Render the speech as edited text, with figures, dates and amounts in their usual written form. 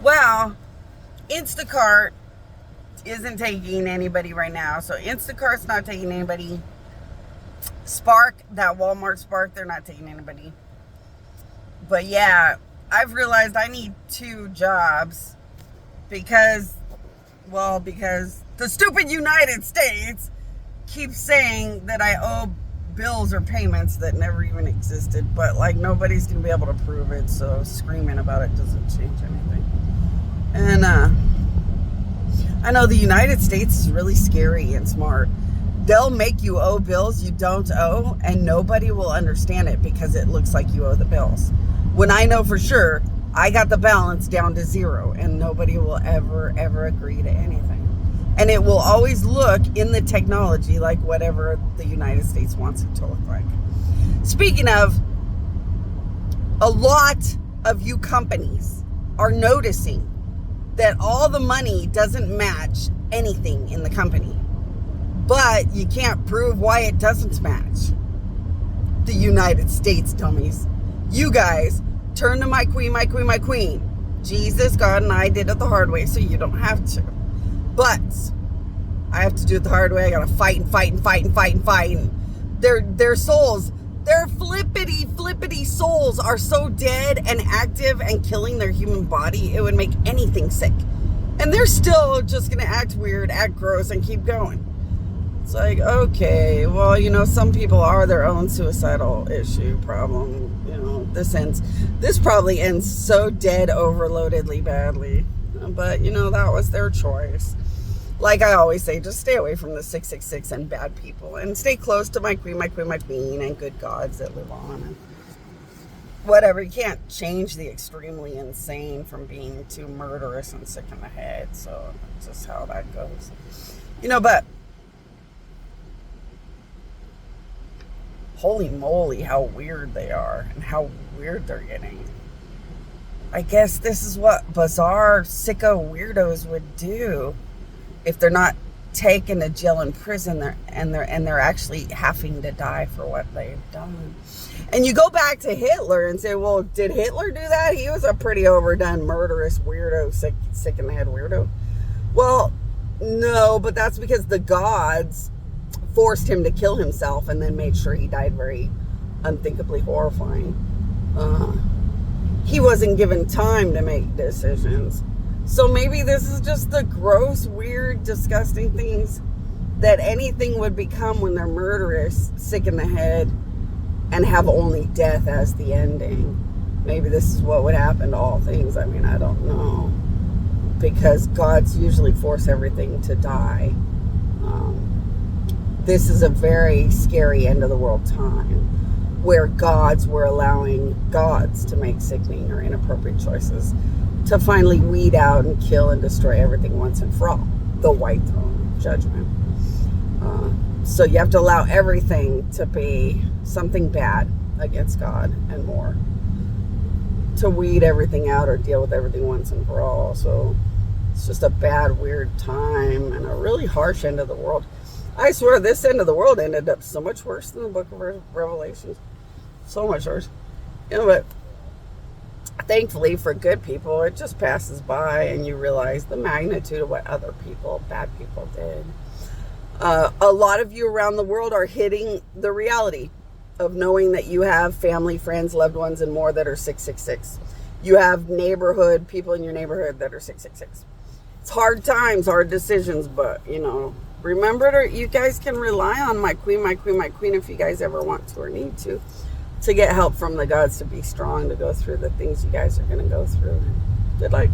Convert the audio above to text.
Well, Instacart isn't taking anybody right now. So Instacart's not taking anybody. Spark, that Walmart Spark, they're not taking anybody. But yeah, I've realized I need 2 jobs because the stupid United States keeps saying that I owe bills or payments that never even existed, but like nobody's gonna be able to prove it, so screaming about it doesn't change anything. And I know the United States is really scary and smart. They'll make you owe bills you don't owe, and nobody will understand it because it looks like you owe the bills. When I know for sure I got the balance down to 0, and nobody will ever agree to anything. And it will always look in the technology like whatever the United States wants it to look like. Speaking of, a lot of you companies are noticing that all the money doesn't match anything in the company. But you can't prove why it doesn't match. The United States, dummies. You guys, turn to my queen, my queen, my queen. Jesus, God, and I did it the hard way, so you don't have to. But I have to do it the hard way. I gotta fight and fight and fight and fight and fight. And their souls, their flippity souls are so dead and active and killing their human body, it would make anything sick. And they're still just gonna act weird, act gross, and keep going. It's like, okay, well, some people are their own suicidal issue problem. This probably ends so dead overloadedly badly. But, that was their choice. Like I always say, just stay away from the 666 and bad people. And stay close to my queen, my queen, my queen, and good gods that live on. And whatever, you can't change the extremely insane from being too murderous and sick in the head. So, that's just how that goes. But holy moly, how weird they are and how weird they're getting. I guess this is what bizarre, sicko weirdos would do if they're not taken to jail and prison and they're actually having to die for what they've done. And you go back to Hitler and say, well, did Hitler do that? He was a pretty overdone, murderous weirdo, sick in the head weirdo. Well, no, but that's because the gods forced him to kill himself and then made sure he died very unthinkably horrifying. He wasn't given time to make decisions. So maybe this is just the gross, weird, disgusting things that anything would become when they're murderous, sick in the head, and have only death as the ending. Maybe this is what would happen to all things. I mean, I don't know. Because gods usually force everything to die. This is a very scary end of the world time where gods were allowing gods to make sickening or inappropriate choices to finally weed out and kill and destroy everything once and for all. The white throne judgment. So you have to allow everything to be something bad against God and more. To weed everything out or deal with everything once and for all. So it's just a bad, weird time and a really harsh end of the world. I swear this end of the world ended up so much worse than the book of Revelations. So much worse. But thankfully for good people, it just passes by and you realize the magnitude of what other people, bad people, did. A lot of you around the world are hitting the reality of knowing that you have family, friends, loved ones, and more that are 666. You have people in your neighborhood that are 666. It's hard times, hard decisions, but, remember, you guys can rely on my queen, my queen, my queen if you guys ever want to or need to get help from the gods to be strong, to go through the things you guys are going to go through. Good luck.